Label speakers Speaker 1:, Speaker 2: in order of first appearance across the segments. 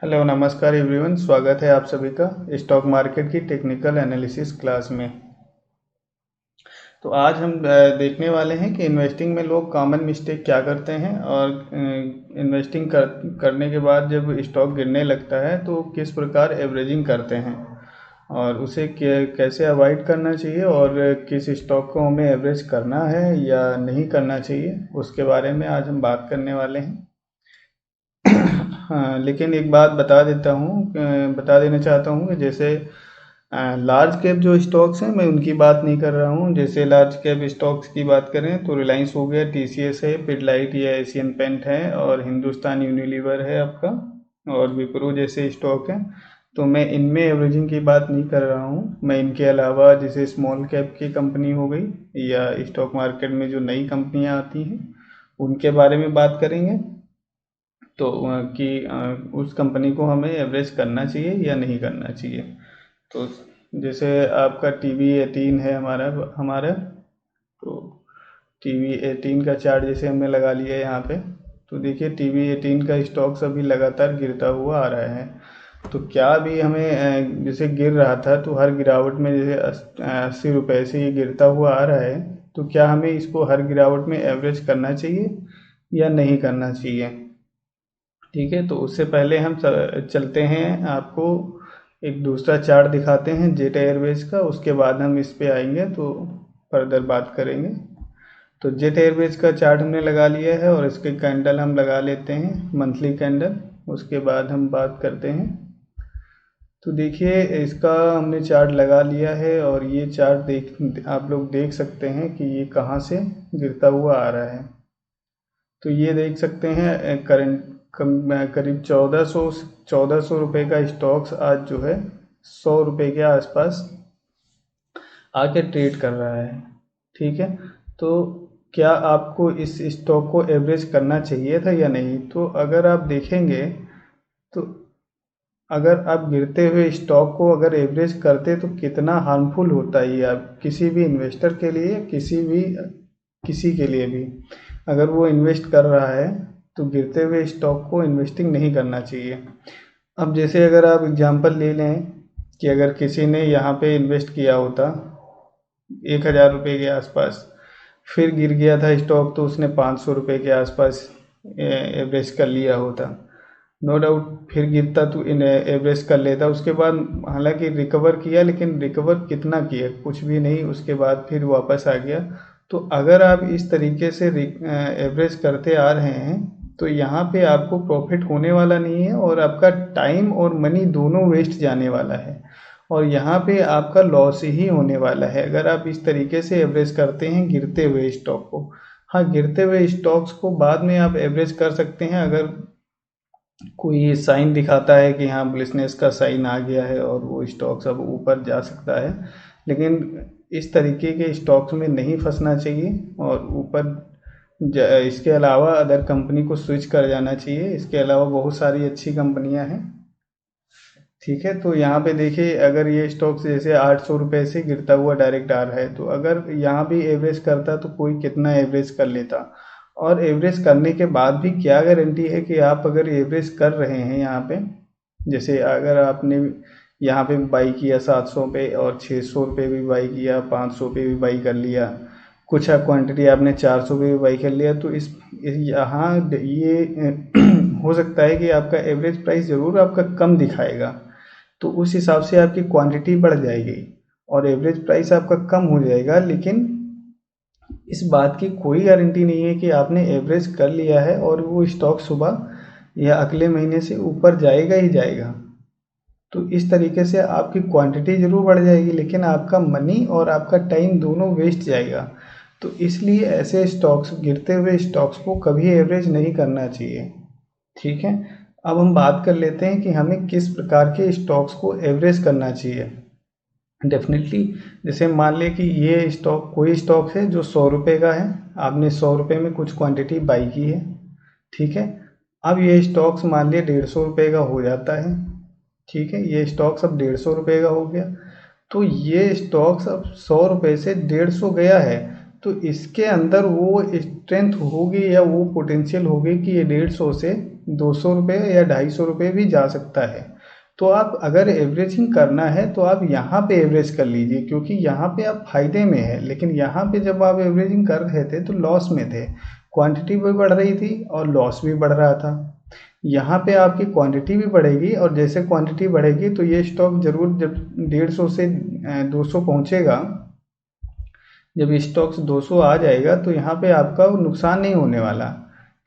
Speaker 1: Hello नमस्कार everyone, स्वागत है आप सभी का स्टॉक मार्केट की टेक्निकल एनालिसिस क्लास में। तो आज हम देखने वाले हैं कि इन्वेस्टिंग में लोग कॉमन मिस्टेक क्या करते हैं और इन्वेस्टिंग करने के बाद जब स्टॉक गिरने लगता है तो किस प्रकार एवरेजिंग करते हैं और उसे कैसे अवॉइड करना चाहिए और किस स्टॉक को हमें एवरेज करना है या नहीं करना चाहिए, उसके बारे में आज हम बात करने वाले हैं। हाँ, लेकिन एक बात बता देना चाहता हूँ कि जैसे लार्ज कैप जो स्टॉक्स हैं मैं उनकी बात नहीं कर रहा हूँ। जैसे लार्ज कैप स्टॉक्स की बात करें तो रिलायंस हो गया, टीसीएस है, पिडलाइट या एशियन पेंट है और हिंदुस्तान यूनिलीवर है आपका, और विप्रो जैसे स्टॉक हैं। तो मैं इनमें एवरेजिंग की बात नहीं कर रहा हूँ। मैं इनके अलावा जैसे स्मॉल कैप की कंपनी हो गई या स्टॉक मार्केट में जो नई कंपनियाँ आती हैं उनके बारे में बात करेंगे। तो उस कंपनी को हमें एवरेज करना चाहिए या नहीं करना चाहिए। तो जैसे आपका TV18 है हमारा हमारा तो TV18 का चार्ट जैसे हमने लगा लिया है यहाँ पे। तो देखिए TV18 का स्टॉक्स अभी लगातार गिरता हुआ आ रहा है। तो क्या भी हमें जैसे गिर रहा था तो हर गिरावट में जैसे 80 रुपये से ये गिरता हुआ आ रहा है, तो क्या हमें इसको हर गिरावट में एवरेज करना चाहिए या नहीं करना चाहिए। ठीक है, तो उससे पहले हम चलते हैं, आपको एक दूसरा चार्ट दिखाते हैं जेट एयरवेज का, उसके बाद हम इस पे आएंगे तो फर्दर बात करेंगे। तो जेट एयरवेज का चार्ट हमने लगा लिया है और इसके कैंडल हम लगा लेते हैं, मंथली कैंडल, उसके बाद हम बात करते हैं। तो देखिए इसका हमने चार्ट लगा लिया है और ये चार्ट आप लोग देख सकते हैं कि ये कहाँ से गिरता हुआ आ रहा है। तो ये देख सकते हैं करीब 1400 रुपये का स्टॉक्स आज जो है 100 रुपये के आसपास आके ट्रेड कर रहा है। ठीक है, तो क्या आपको इस स्टॉक को एवरेज करना चाहिए था या नहीं। तो अगर आप देखेंगे तो अगर आप गिरते हुए स्टॉक को अगर एवरेज करते तो कितना हार्मफुल होता है ये आप किसी भी इन्वेस्टर के लिए, किसी के लिए भी। अगर वो इन्वेस्ट कर रहा है तो गिरते हुए स्टॉक को इन्वेस्टिंग नहीं करना चाहिए। अब जैसे अगर आप एग्जांपल ले लें कि अगर किसी ने यहाँ पे इन्वेस्ट किया होता 1000 रुपये के आसपास, फिर गिर गया था स्टॉक तो उसने 500 रुपये के आसपास एवरेज कर लिया होता, नो डाउट फिर गिरता तो इन एवरेज कर लेता। उसके बाद हालांकि रिकवर किया, लेकिन रिकवर कितना किया, कुछ भी नहीं, उसके बाद फिर वापस आ गया। तो अगर आप इस तरीके से एवरेज करते आ रहे हैं तो यहाँ पे आपको प्रॉफिट होने वाला नहीं है और आपका टाइम और मनी दोनों वेस्ट जाने वाला है और यहाँ पे आपका लॉस ही होने वाला है अगर आप इस तरीके से एवरेज करते हैं गिरते हुए स्टॉक को। हाँ, गिरते हुए स्टॉक्स को बाद में आप एवरेज कर सकते हैं अगर कोई साइन दिखाता है कि हाँ बुलिशनेस का साइन आ गया है और वो स्टॉक्स अब ऊपर जा सकता है, लेकिन इस तरीके के स्टॉक्स में नहीं फंसना चाहिए और इसके अलावा अदर कंपनी को स्विच कर जाना चाहिए। इसके अलावा बहुत सारी अच्छी कंपनियां हैं। ठीक है, तो यहाँ पे देखिए अगर ये स्टॉक्स जैसे 800 रुपये से गिरता हुआ डायरेक्ट आ रहा है, तो अगर यहाँ भी एवरेज करता तो कोई कितना एवरेज कर लेता, और एवरेज करने के बाद भी क्या गारंटी है कि आप अगर एवरेज कर रहे हैं यहाँ पे, जैसे अगर आपने यहाँ पे बाई किया 700 पे और 600 रुपये भी बाई किया, 500 पे भी बाई कर लिया, कुछ क्वांटिटी आपने 400 पे भी बाई कर लिया, तो यहाँ ये हो सकता है कि आपका एवरेज प्राइस ज़रूर आपका कम दिखाएगा, तो उस हिसाब से आपकी क्वांटिटी बढ़ जाएगी और एवरेज प्राइस आपका कम हो जाएगा, लेकिन इस बात की कोई गारंटी नहीं है कि आपने एवरेज कर लिया है और वो स्टॉक सुबह या अगले महीने से ऊपर जाएगा ही जाएगा। तो इस तरीके से आपकी क्वांटिटी ज़रूर बढ़ जाएगी लेकिन आपका मनी और आपका टाइम दोनों वेस्ट जाएगा। तो इसलिए ऐसे स्टॉक्स, गिरते हुए स्टॉक्स को कभी एवरेज नहीं करना चाहिए। ठीक है, अब हम बात कर लेते हैं कि हमें किस प्रकार के स्टॉक्स को एवरेज करना चाहिए। डेफिनेटली जैसे मान लें कि ये स्टॉक, कोई स्टॉक है जो 100 रुपये का है, आपने 100 रुपये में कुछ क्वांटिटी बाई की है। ठीक है, अब ये स्टॉक्स मान लिया 150 रुपये का हो जाता है। ठीक है, ये स्टॉक्स अब 150 रुपये का हो गया, तो ये स्टॉक्स अब 100 रुपये से 150 गया है, तो इसके अंदर वो स्ट्रेंथ होगी या वो पोटेंशियल होगी कि ये 150 से 200 रुपये या 250 रुपये भी जा सकता है। तो आप अगर एवरेजिंग करना है तो आप यहाँ पे एवरेज कर लीजिए, क्योंकि यहाँ पे आप फायदे में है। लेकिन यहाँ पे जब आप एवरेजिंग कर रहे थे तो लॉस में थे, क्वांटिटी भी बढ़ रही थी और लॉस भी बढ़ रहा था। यहाँ पे आपकी क्वांटिटी भी बढ़ेगी और जैसे क्वांटिटी बढ़ेगी तो ये स्टॉक जरूर जब 150 से 200 पहुँचेगा, जब स्टॉक्स 200 आ जाएगा तो यहाँ पे आपका नुकसान नहीं होने वाला,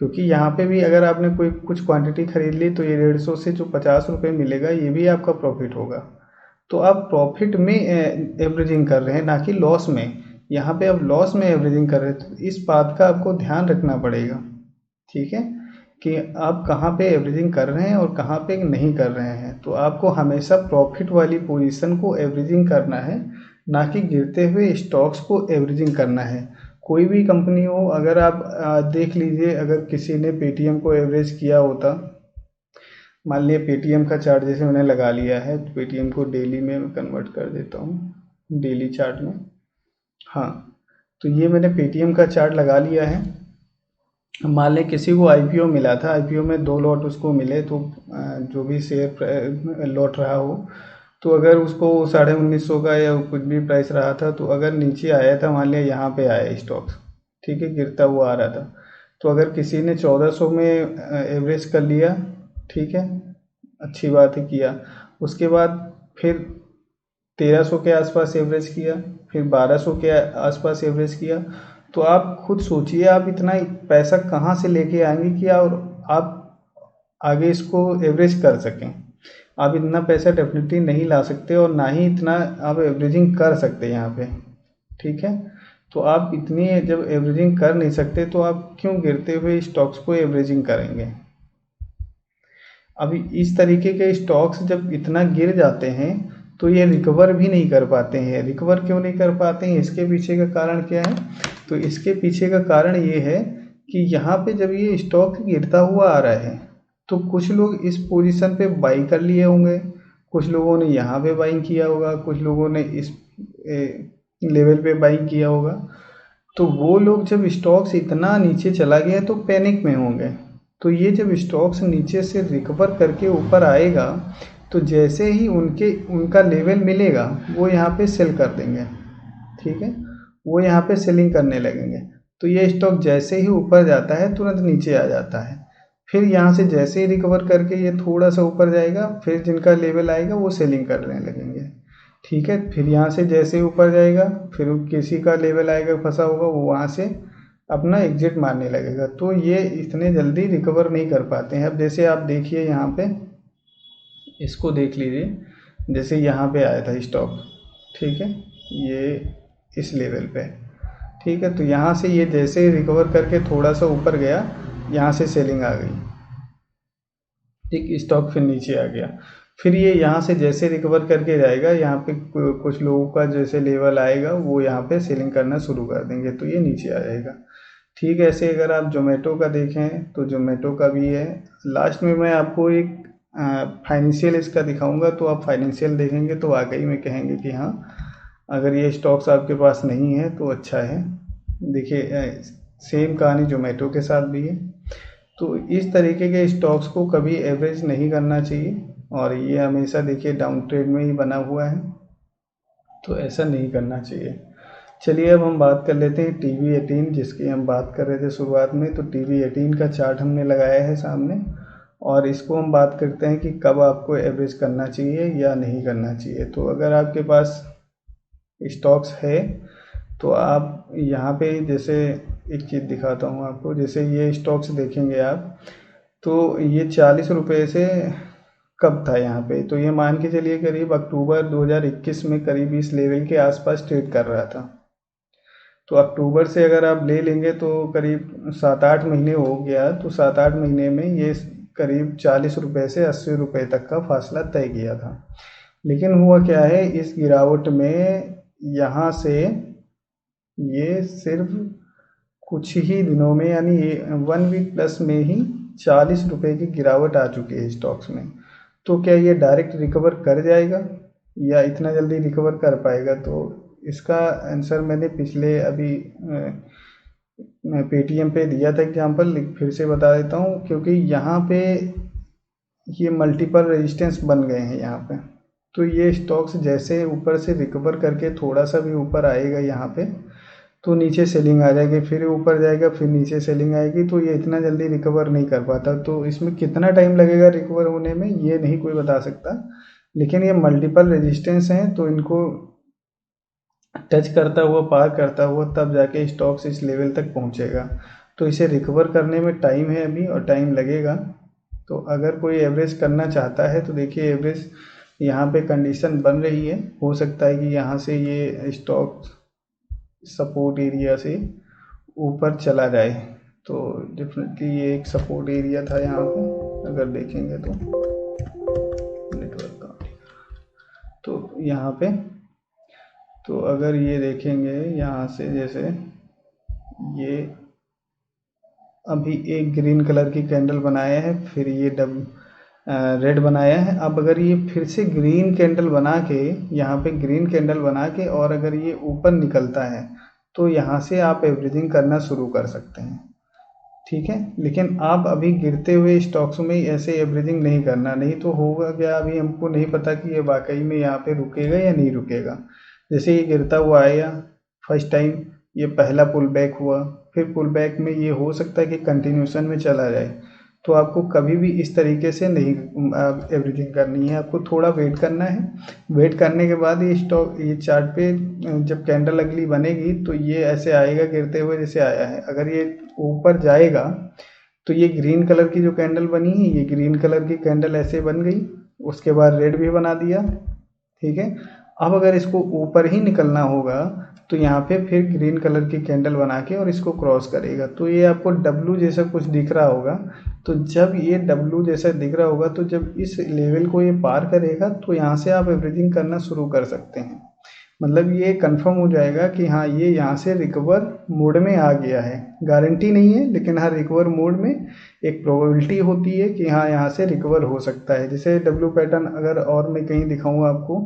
Speaker 1: क्योंकि यहाँ पे भी अगर आपने कोई कुछ क्वांटिटी खरीद ली तो ये 150 से जो 50 रुपये मिलेगा ये भी आपका प्रॉफिट होगा। तो आप प्रॉफिट में एवरेजिंग कर रहे हैं, ना कि लॉस में। यहाँ पे आप लॉस में एवरेजिंग कर रहे हैं, तो इस बात का आपको ध्यान रखना पड़ेगा, ठीक है, कि आप कहाँ पे एवरेजिंग कर रहे हैं और कहाँ पे नहीं कर रहे हैं। तो आपको हमेशा प्रॉफिट वाली पोजीशन को एवरेजिंग करना है, ना कि गिरते हुए स्टॉक्स को एवरेजिंग करना है। कोई भी कंपनी हो, अगर आप देख लीजिए, अगर किसी ने पेटीएम को एवरेज किया होता, मान लिया पेटीएम का चार्ट जैसे मैंने लगा लिया है, तो पेटीएम को डेली में कन्वर्ट कर देता हूँ, डेली चार्ट में। हाँ, तो ये मैंने पेटीएम का चार्ट लगा लिया है। मान लें किसी को आईपीओ मिला था, आईपीओ में 2 लॉट उसको मिले, तो जो भी शेयर लॉट रहा हो, तो अगर उसको 1950 का या कुछ भी प्राइस रहा था, तो अगर नीचे आया था, मान लिया यहाँ पे आया स्टॉक्स, ठीक है, गिरता हुआ आ रहा था, तो अगर किसी ने 1400 में एवरेज कर लिया, ठीक है, अच्छी बात है, किया। उसके बाद फिर 1300 के आसपास एवरेज किया, फिर 1200 के आसपास एवरेज किया। तो आप खुद सोचिए, आप इतना पैसा कहाँ से लेके आएंगे कि और आप आगे इसको एवरेज कर सकें। आप इतना पैसा डेफिनेटली नहीं ला सकते और ना ही इतना आप एवरेजिंग कर सकते यहाँ पे, ठीक है। तो आप इतनी जब एवरेजिंग कर नहीं सकते तो आप क्यों गिरते हुए स्टॉक्स को एवरेजिंग करेंगे। अभी इस तरीके के स्टॉक्स जब इतना गिर जाते हैं तो ये रिकवर भी नहीं कर पाते हैं। रिकवर क्यों नहीं कर पाते हैं, इसके पीछे का कारण क्या है? तो इसके पीछे का कारण ये है कि यहाँ पे जब ये स्टॉक गिरता हुआ आ रहा है तो कुछ लोग इस पोजीशन पे बाई कर लिए होंगे, कुछ लोगों ने यहाँ पे बाइंग किया होगा, कुछ लोगों ने इस लेवल पे बाइंग किया होगा। तो वो लोग जब स्टॉक्स इतना नीचे चला गया तो पैनिक में होंगे। तो ये जब स्टॉक्स नीचे से रिकवर करके ऊपर आएगा तो जैसे ही उनका लेवल मिलेगा वो यहाँ पे सेल कर देंगे, ठीक है, वो यहाँ पे सेलिंग करने लगेंगे। तो ये स्टॉक जैसे ही ऊपर जाता है तुरंत नीचे आ जाता है, फिर यहाँ से जैसे ही रिकवर करके ये थोड़ा सा ऊपर जाएगा, फिर जिनका लेवल आएगा वो सेलिंग करने लगेंगे, ठीक है। फिर यहाँ से जैसे ही ऊपर जाएगा, फिर किसी का लेवल आएगा फंसा होगा, वो वहाँ से अपना एग्जिट मारने लगेगा। तो ये इतने जल्दी रिकवर नहीं कर पाते हैं। अब जैसे आप देखिए यहाँ पे, इसको देख लीजिए, जैसे यहाँ पे आया था स्टॉक, ठीक है, ये इस लेवल पे, ठीक है। तो यहाँ से ये जैसे ही रिकवर करके थोड़ा सा ऊपर गया, यहाँ से सेलिंग आ गई, ठीक, स्टॉक फिर नीचे आ गया। फिर ये यहाँ से जैसे रिकवर करके जाएगा, यहाँ पे कुछ लोगों का जैसे लेवल आएगा वो यहाँ पे सेलिंग करना शुरू कर देंगे, तो ये नीचे आ जाएगा, ठीक है। ऐसे अगर आप जोमेटो का देखें तो जोमेटो का भी है। लास्ट में मैं आपको एक फाइनेंशियल इसका दिखाऊंगा, तो आप फाइनेंशियल देखेंगे तो वाकई में कहेंगे कि हाँ, अगर ये स्टॉक्स आपके पास नहीं है तो अच्छा है। देखिए सेम कहानी जोमेटो के साथ भी है। तो इस तरीके के स्टॉक्स को कभी एवरेज नहीं करना चाहिए, और ये हमेशा देखिए डाउन ट्रेंड में ही बना हुआ है, तो ऐसा नहीं करना चाहिए। चलिए अब हम बात कर लेते हैं TV18, जिसकी हम बात कर रहे थे शुरुआत में। तो TV18 का चार्ट हमने लगाया है सामने, और इसको हम बात करते हैं कि कब आपको एवरेज करना चाहिए या नहीं करना चाहिए। तो अगर आपके पास स्टॉक्स है तो आप यहाँ पे, जैसे एक चीज़ दिखाता हूँ आपको, जैसे ये स्टॉक्स देखेंगे आप, तो ये 40 रुपये से कब था यहाँ पे, तो ये मान के चलिए करीब अक्टूबर 2021 में करीब इस लेवल के आसपास ट्रेड कर रहा था। तो अक्टूबर से अगर आप ले लेंगे तो करीब 7-8 महीने हो गया, तो 7-8 महीने में ये करीब 40 रुपये से 80 रुपये तक का फासला तय किया था। लेकिन हुआ क्या है, इस गिरावट में यहाँ से ये सिर्फ कुछ ही दिनों में, यानी 1 वीक प्लस में ही 40 रुपये की गिरावट आ चुकी है स्टॉक्स में। तो क्या ये डायरेक्ट रिकवर कर जाएगा या इतना जल्दी रिकवर कर पाएगा, तो इसका आंसर मैंने पिछले अभी मैं पेटीएम पे दिया था एग्जांपल, फिर से बता देता हूँ, क्योंकि यहाँ पे ये मल्टीपल रेजिस्टेंस बन गए हैं यहाँ पे। तो ये स्टॉक्स जैसे ऊपर से रिकवर करके थोड़ा सा भी ऊपर आएगा यहाँ पे, तो नीचे सेलिंग आ जाएगी, फिर ऊपर जाएगा, फिर नीचे सेलिंग आएगी, तो ये इतना जल्दी रिकवर नहीं कर पाता। तो इसमें कितना टाइम लगेगा रिकवर होने में ये नहीं कोई बता सकता, लेकिन ये मल्टीपल रेजिस्टेंस हैं, तो इनको टच करता हुआ, पार करता हुआ, तब जाके स्टॉक्स इस लेवल तक पहुंचेगा। तो इसे रिकवर करने में टाइम है अभी, और टाइम लगेगा। तो अगर कोई एवरेज करना चाहता है तो देखिए, एवरेज यहाँ पे कंडीशन बन रही है, हो सकता है कि यहाँ से ये स्टॉक सपोर्ट एरिया से ऊपर चला जाए। तो डेफिनेटली ये एक सपोर्ट एरिया था यहाँ पे, अगर देखेंगे तो नेटवर्क का, तो यहाँ पे, तो अगर ये देखेंगे यहाँ से, जैसे ये अभी एक ग्रीन कलर की कैंडल बनाया है, फिर ये रेड बनाया है। अब अगर ये फिर से ग्रीन कैंडल बना के, यहाँ पे ग्रीन कैंडल बना के, और अगर ये ऊपर निकलता है, तो यहाँ से आप एवरेजिंग करना शुरू कर सकते हैं, ठीक है। लेकिन आप अभी गिरते हुए स्टॉक्स में ऐसे एवरेजिंग नहीं करना, नहीं तो होगा क्या, अभी हमको नहीं पता कि ये वाकई में यहाँ पे रुकेगा या नहीं रुकेगा। जैसे ये गिरता हुआ आया फर्स्ट टाइम, ये पहला पुल बैक हुआ, फिर पुल बैक में ये हो सकता है कि कंटिन्यूशन में चला जाए। तो आपको कभी भी इस तरीके से नहीं एवरेजिंग करनी है, आपको थोड़ा वेट करना है। वेट करने के बाद ये स्टॉक, ये चार्ट पे जब कैंडल अगली बनेगी, तो ये ऐसे आएगा गिरते हुए जैसे आया है। अगर ये ऊपर जाएगा, तो ये ग्रीन कलर की जो कैंडल बनी है, ये ग्रीन कलर की कैंडल ऐसे बन गई, उसके बाद रेड भी बना दिया, ठीक है। अब अगर इसको ऊपर ही निकलना होगा, तो यहाँ पे फिर ग्रीन कलर की कैंडल बना के और इसको क्रॉस करेगा, तो ये आपको डब्लू जैसा कुछ दिख रहा होगा। तो जब ये डब्लू जैसा दिख रहा होगा, तो जब इस लेवल को ये पार करेगा, तो यहाँ से आप एवरेजिंग करना शुरू कर सकते हैं। मतलब ये कंफर्म हो जाएगा कि हाँ, ये यहाँ से रिकवर मोड में आ गया है। गारंटी नहीं है, लेकिन हाँ, रिकवर मोड में एक प्रोबेबिलिटी होती है कि हाँ, यहाँ से रिकवर हो सकता है। जैसे डब्लू पैटर्न अगर और मैं कहीं दिखाऊँ आपको,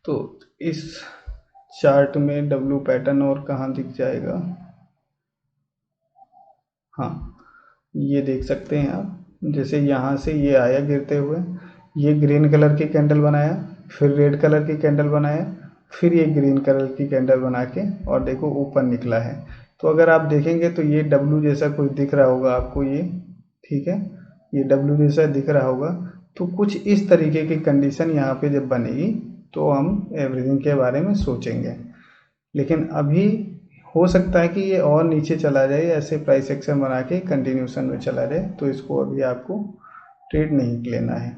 Speaker 1: तो इस चार्ट में डब्लू पैटर्न और कहाँ दिख जाएगा, हाँ, ये देख सकते हैं आप। जैसे यहाँ से ये आया गिरते हुए, ये ग्रीन कलर की कैंडल बनाया, फिर रेड कलर की कैंडल बनाया, फिर ये ग्रीन कलर की कैंडल बना के, और देखो ऊपर निकला है। तो अगर आप देखेंगे तो ये डब्लू जैसा कुछ दिख रहा होगा आपको, ये ठीक है, ये डब्लू जैसा दिख रहा होगा। तो कुछ इस तरीके की कंडीशन यहाँ पे जब बनेगी, तो हम एवरेजिंग के बारे में सोचेंगे। लेकिन अभी हो सकता है कि ये और नीचे चला जाए, ऐसे प्राइस एक्शन बना के कंटिन्यूशन में चला जाए, तो इसको अभी आपको ट्रेड नहीं लेना है,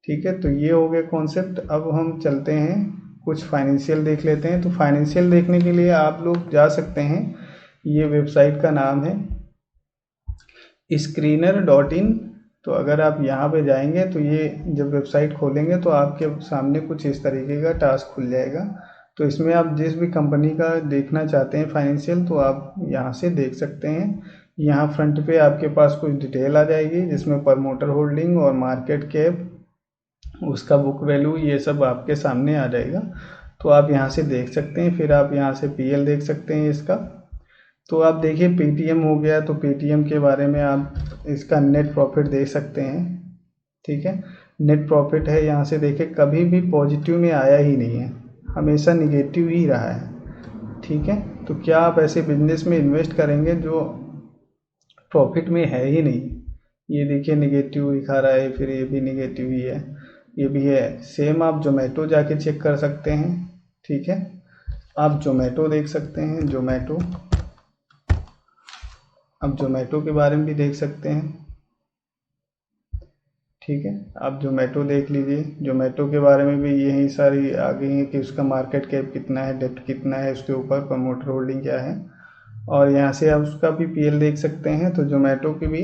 Speaker 1: ठीक है। तो ये हो गया कॉन्सेप्ट। अब हम चलते हैं, कुछ फाइनेंशियल देख लेते हैं। तो फाइनेंशियल देखने के लिए आप लोग जा सकते हैं, ये वेबसाइट का नाम है screener.in। तो अगर आप यहाँ पे जाएंगे, तो ये जब वेबसाइट खोलेंगे, तो आपके सामने कुछ इस तरीके का टास्क खुल जाएगा। तो इसमें आप जिस भी कंपनी का देखना चाहते हैं फाइनेंशियल, तो आप यहाँ से देख सकते हैं। यहाँ फ्रंट पे आपके पास कुछ डिटेल आ जाएगी, जिसमें प्रमोटर होल्डिंग और मार्केट कैप, उसका बुक वैल्यू, ये सब आपके सामने आ जाएगा। तो आप यहाँ से देख सकते हैं। फिर आप यहाँ से पीएल देख सकते हैं इसका। तो आप देखिए, पेटीएम हो गया, तो पेटीएम के बारे में आप इसका नेट प्रॉफिट देख सकते हैं, ठीक है। नेट प्रॉफिट है, यहाँ से देखिए, कभी भी पॉजिटिव में आया ही नहीं है, हमेशा निगेटिव ही रहा है, ठीक है। तो क्या आप ऐसे बिजनेस में इन्वेस्ट करेंगे जो प्रॉफिट में है ही नहीं। ये देखिए निगेटिव दिखा रहा है, फिर ये भी निगेटिव ही है, ये भी है। सेम आप जोमेटो जाके चेक कर सकते हैं, ठीक है। आप जोमेटो देख सकते हैं, जोमेटो, आप जोमेटो के बारे में भी देख सकते हैं, ठीक है। आप जोमेटो देख लीजिए, जोमेटो के बारे में भी यही सारी आ गई है कि उसका मार्केट कैप कितना है, डेप्थ कितना है, उसके ऊपर प्रमोटर होल्डिंग क्या है। और यहाँ से आप उसका भी पीएल देख सकते हैं। तो जोमेटो की भी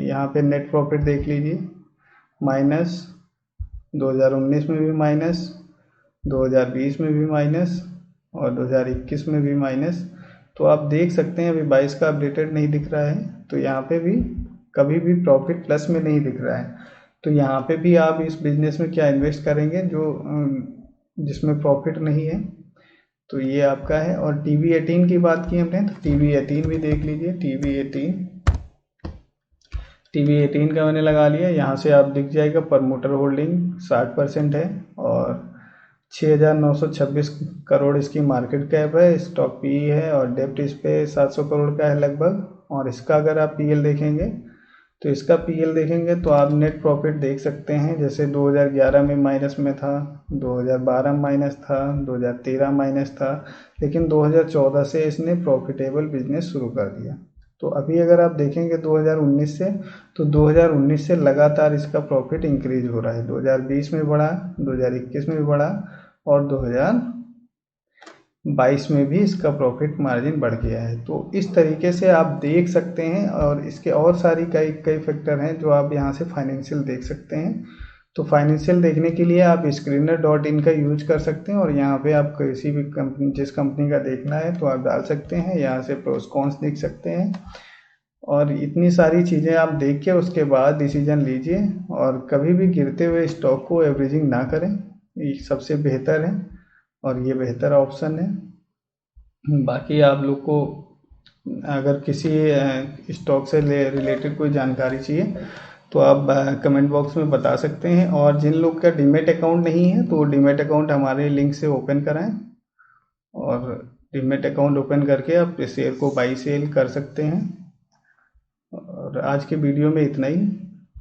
Speaker 1: यहाँ पे नेट प्रॉफिट देख लीजिए, माइनस 2019 में भी माइनस, 2020 में भी माइनस, और 2021 में भी माइनस। तो आप देख सकते हैं, अभी 22 का अपडेटेड नहीं दिख रहा है, तो यहाँ पे भी कभी भी प्रॉफिट प्लस में नहीं दिख रहा है। तो यहाँ पे भी आप इस बिजनेस में क्या इन्वेस्ट करेंगे, जो जिसमें प्रॉफिट नहीं है, तो ये आपका है। और TB18 की बात की हमने, तो TB18 भी देख लीजिए। TB18 का मैंने लगा लिया। यहाँ से आप दिख जाएगा प्रमोटर होल्डिंग 60% है और 6,926 करोड़ इसकी मार्केट कैप है। स्टॉक पी है और डेप्ट इस पे 700 करोड़ का है लगभग। और इसका अगर आप पीएल देखेंगे, तो इसका पीएल देखेंगे तो आप नेट प्रॉफिट देख सकते हैं। जैसे 2011 में माइनस में था, 2012 में माइनस था, 2013 माइनस था, लेकिन 2014 से इसने प्रॉफिटेबल बिजनेस शुरू कर दिया। तो अभी अगर आप देखेंगे 2019 से, तो 2019 से लगातार इसका प्रॉफिट इंक्रीज हो रहा है। 2020 में बढ़ा, 2021 में भी बढ़ा और 2022 में भी इसका प्रॉफिट मार्जिन बढ़ गया है। तो इस तरीके से आप देख सकते हैं। और इसके और सारी कई कई फैक्टर हैं जो आप यहाँ से फाइनेंशियल देख सकते हैं। तो फाइनेंशियल देखने के लिए आप screener.in का यूज कर सकते हैं और यहाँ पे आप किसी भी कंपनी, जिस कंपनी का देखना है तो आप डाल सकते हैं। यहाँ से प्रोस कॉन्स देख सकते हैं और इतनी सारी चीज़ें आप देख के उसके बाद डिसीजन लीजिए। और कभी भी गिरते हुए स्टॉक को एवरेजिंग ना करें, ये सबसे बेहतर है और ये बेहतर ऑप्शन है। बाकी आप लोग को अगर किसी स्टॉक से रिलेटेड कोई जानकारी चाहिए तो आप कमेंट बॉक्स में बता सकते हैं। और जिन लोग का डीमेट अकाउंट नहीं है तो डीमेट अकाउंट हमारे लिंक से ओपन कराएं और डीमेट अकाउंट ओपन करके आप शेयर को बाई सेल कर सकते हैं। और आज के वीडियो में इतना ही।